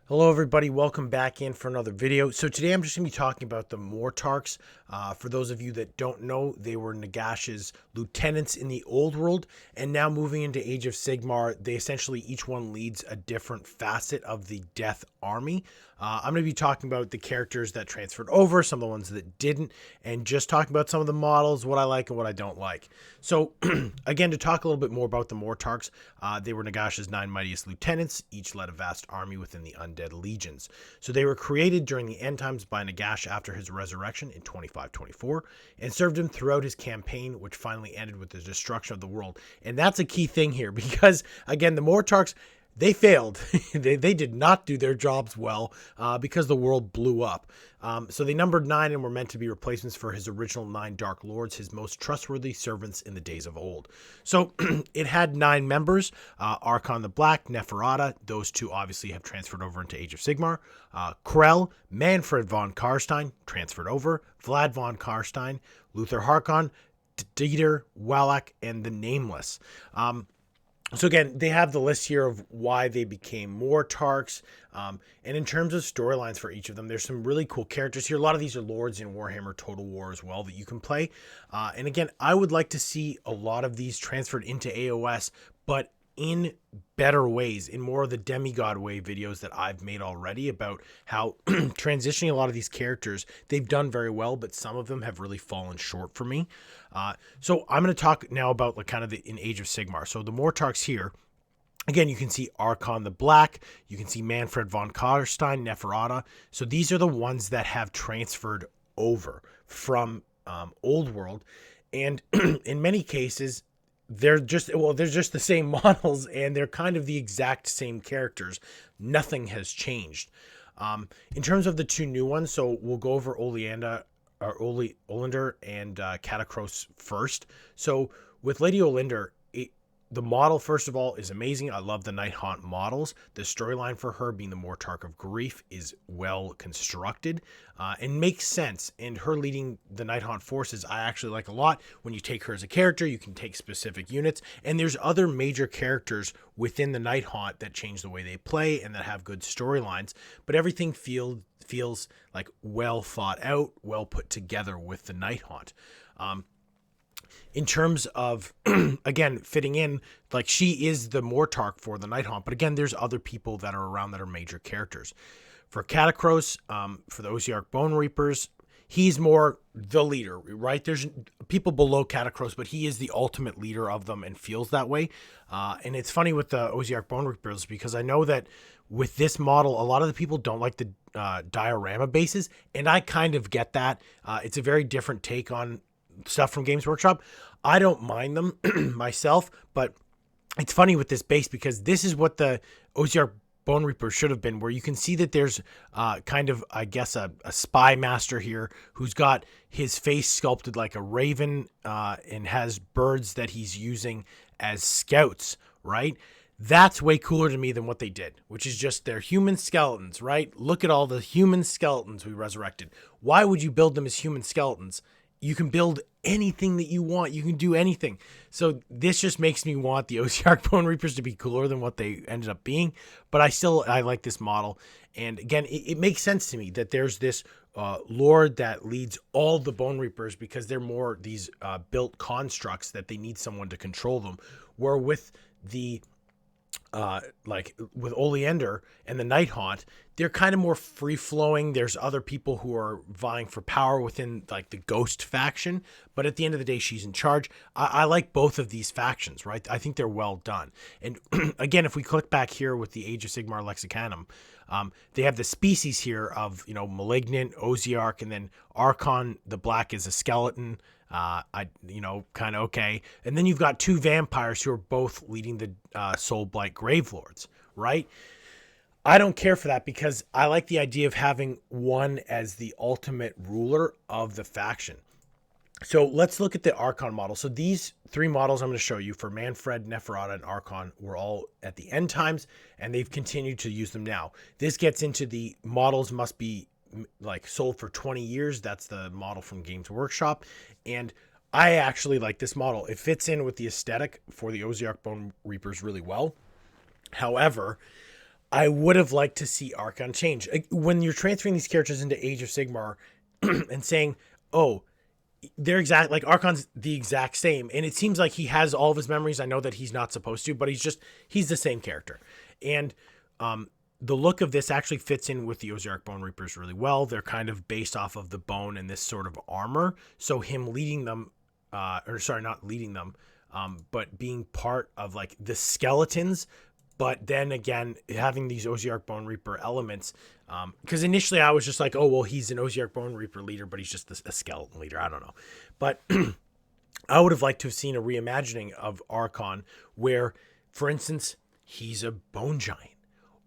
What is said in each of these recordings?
Hello everybody, welcome back in for another video. So today I'm just going to be talking about the Mortarchs. For those of you that don't know, they were Nagash's lieutenants in the old world, and now moving into Age of Sigmar, they essentially each one leads a different facet of the Death Army. I'm going to be talking about the characters that transferred over, some of the ones that didn't, and just talking about some of the models, what I like and what I don't like. So again, to talk a little bit more about the Mortarchs, they were Nagash's 9 mightiest lieutenants, each led a vast army within the undead legions. So they were created during the end times by Nagash after his resurrection in 2524 and served him throughout his campaign, which finally ended with the destruction of the world. And that's a key thing here because, again, the Mortarchs, they failed. they did not do their jobs well because the world blew up. So they numbered 9 and were meant to be replacements for his original 9 Dark Lords, his most trustworthy servants in the days of old. So it had 9 members, Archon the Black, Nephrota, those two obviously have transferred over into Age of Sigmar, Krell, Manfred von Karstein, transferred over, Vlad von Karstein, Luther Harkon, Dieter, Wallach, and the Nameless. So again, they have the list here of why they became Mortarchs. And in terms of storylines for each of them, there's some really cool characters here. A lot of these are lords in Warhammer Total War as well that you can play. And again, I would like to see a lot of these transferred into AOS, but in better ways, in more of the demigod way videos that I've made already about how transitioning a lot of these characters, they've done very well, but some of them have really fallen short for me. So I'm going to talk now about like kind of in Age of Sigmar. So the Mortarchs here, again, you can see Archon the Black, you can see Manfred von Karstein, Nephrota. So these are the ones that have transferred over from Old World. And in many cases, they're just the same models and they're kind of the exact same characters. Nothing has changed. In terms of the two new ones, so we'll go over Oleander and Catacross first. So with Lady Olander, the model, first of all, is amazing. I love the Night Haunt models. The storyline for her being the Mortarch of Grief is well constructed and makes sense. And her leading the Night Haunt forces, I actually like a lot. When you take her as a character, you can take specific units. And there's other major characters within the Night Haunt that change the way they play and that have good storylines. But everything feels like well thought out, well put together with the Night Haunt. In terms of, again, fitting in, like she is the Mortarch for the Night Haunt. But again, there's other people that are around that are major characters. For Catacross, for the Osiarch Bone Reapers, he's more the leader, right? There's people below Catacross, but he is the ultimate leader of them and feels that way. And it's funny with the Osiarch Bone Reapers because I know that with this model, a lot of the people don't like the diorama bases. And I kind of get that. It's a very different take on stuff from Games Workshop. I don't mind them myself, but it's funny with this base because this is what the Osiarch Bone Reaper should have been, where you can see that there's kind of, I guess, a spy master here who's got his face sculpted like a raven and has birds that he's using as scouts, right? That's way cooler to me than what they did, which is just their human skeletons, right? Look at all the human skeletons we resurrected. Why would you build them as human skeletons? You can build anything that you want. You can do anything. So this just makes me want the Osiarch Bone Reapers to be cooler than what they ended up being. But I like this model. And again, it makes sense to me that there's this lord that leads all the Bone Reapers because they're more these built constructs that they need someone to control them. Where with the like with Oleander and the Night Haunt, they're kind of more free-flowing. There's other people who are vying for power within like the Ghost faction, but at the end of the day, she's in charge. I like both of these factions, right? I think they're well done. And again, if we click back here with the Age of Sigmar Lexicanum, they have the species here of, Malignant, Osiarch, and then Archon the Black is a skeleton. Kind of okay. And then you've got 2 vampires who are both leading the Soul Blight Gravelords, right? I don't care for that because I like the idea of having one as the ultimate ruler of the faction. So let's look at the Archon model. So these 3 models I'm going to show you for Manfred, Nephrota, and Archon were all at the end times, and they've continued to use them now. This gets into the models must be like sold for 20 years. That's the model from Games Workshop. And I actually like this model. It fits in with the aesthetic for the Osiarch Bone Reapers really well. However, I would have liked to see Archon change. When you're transferring these characters into Age of Sigmar and saying, oh, they're exact, like Archon's the exact same. And it seems like he has all of his memories. I know that he's not supposed to, but he's the same character. And the look of this actually fits in with the Osiarch Bone Reapers really well. They're kind of based off of the bone and this sort of armor. So him leading them, not leading them, but being part of like the skeletons. But then again, having these Osiarch Bone Reaper elements, because initially I was just like, oh, well, he's an Osiarch Bone Reaper leader, but he's just a skeleton leader. I don't know. But I would have liked to have seen a reimagining of Archon where, for instance, he's a bone giant,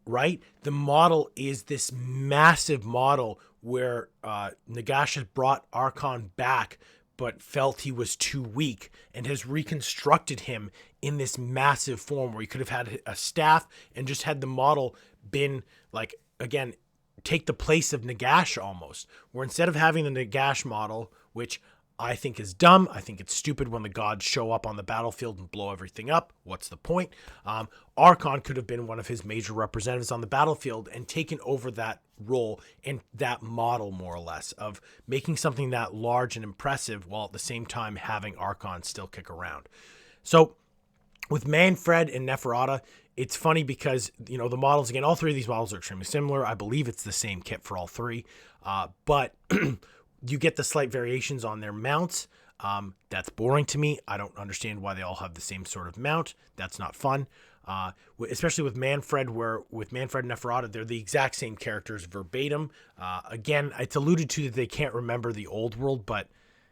right? The model is this massive model where Nagash has brought Archon back, but felt he was too weak and has reconstructed him in this massive form where he could have had a staff and just had the model been like, again, take the place of Nagash almost, where instead of having the Nagash model, which I think is dumb, I think it's stupid when the gods show up on the battlefield and blow everything up. What's the point? Archon could have been one of his major representatives on the battlefield and taken over that role and that model, more or less, of making something that large and impressive while at the same time having Archon still kick around. So with Manfred and Nephrota, it's funny because, you know, the models, again, all three of these models are extremely similar. I believe it's the same kit for all three, but you get the slight variations on their mounts. That's boring to me. I don't understand why they all have the same sort of mount. That's not fun. Especially with Manfred, where with Manfred and Nephrota, they're the exact same characters verbatim. Again, it's alluded to that they can't remember the old world, but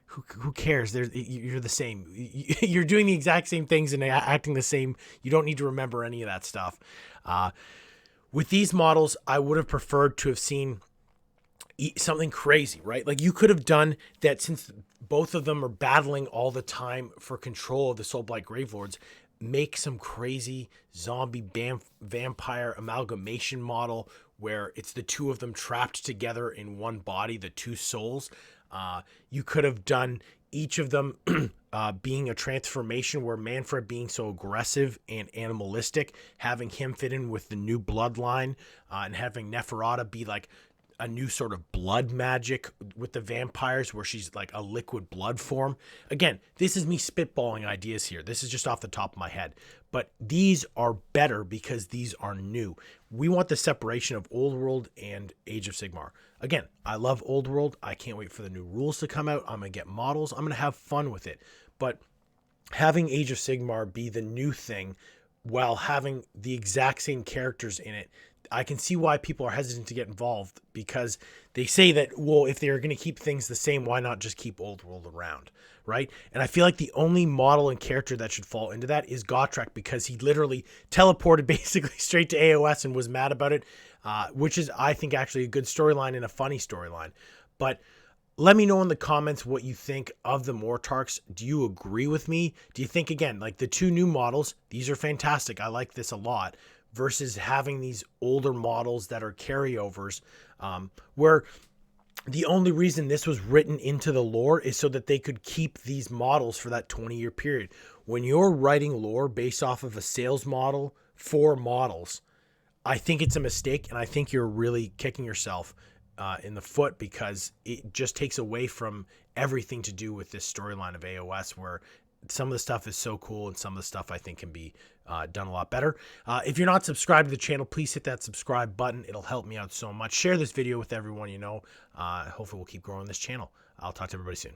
who cares? You're the same. You're doing the exact same things and acting the same. You don't need to remember any of that stuff. With these models, I would have preferred to have seen something crazy, right? Like you could have done that, since both of them are battling all the time for control of the Soulblight Gravelords, make some crazy zombie vampire amalgamation model where it's the two of them trapped together in one body, the two souls. You could have done each of them being a transformation, where Manfred being so aggressive and animalistic, having him fit in with the new bloodline, and having Nephrota be like a new sort of blood magic with the vampires, where she's like a liquid blood form. Again, this is me spitballing ideas here. This is just off the top of my head, but these are better because these are new. We want the separation of Old World and Age of Sigmar. Again, I love Old World. I can't wait for the new rules to come out. I'm going to get models. I'm going to have fun with it. But having Age of Sigmar be the new thing while having the exact same characters in it, I can see why people are hesitant to get involved, because they say that, well, if they're going to keep things the same, why not just keep Old World around, right? And I feel like the only model and character that should fall into that is Gotrek, because he literally teleported basically straight to AOS and was mad about it, which is, I think, actually a good storyline and a funny storyline. But let me know in the comments what you think of the Mortarchs. Do you agree with me? Do you think, again, like the two new models, these are fantastic. I like this a lot, versus having these older models that are carryovers, where the only reason this was written into the lore is so that they could keep these models for that 20-year period. When you're writing lore based off of a sales model for models, I think it's a mistake, and I think you're really kicking yourself in the foot, because it just takes away from everything to do with this storyline of AOS, where some of the stuff is so cool and some of the stuff I think can be done a lot better. If you're not subscribed to the channel, please hit that subscribe button. It'll help me out so much. Share this video with everyone you know. Hopefully we'll keep growing this channel. I'll talk to everybody soon.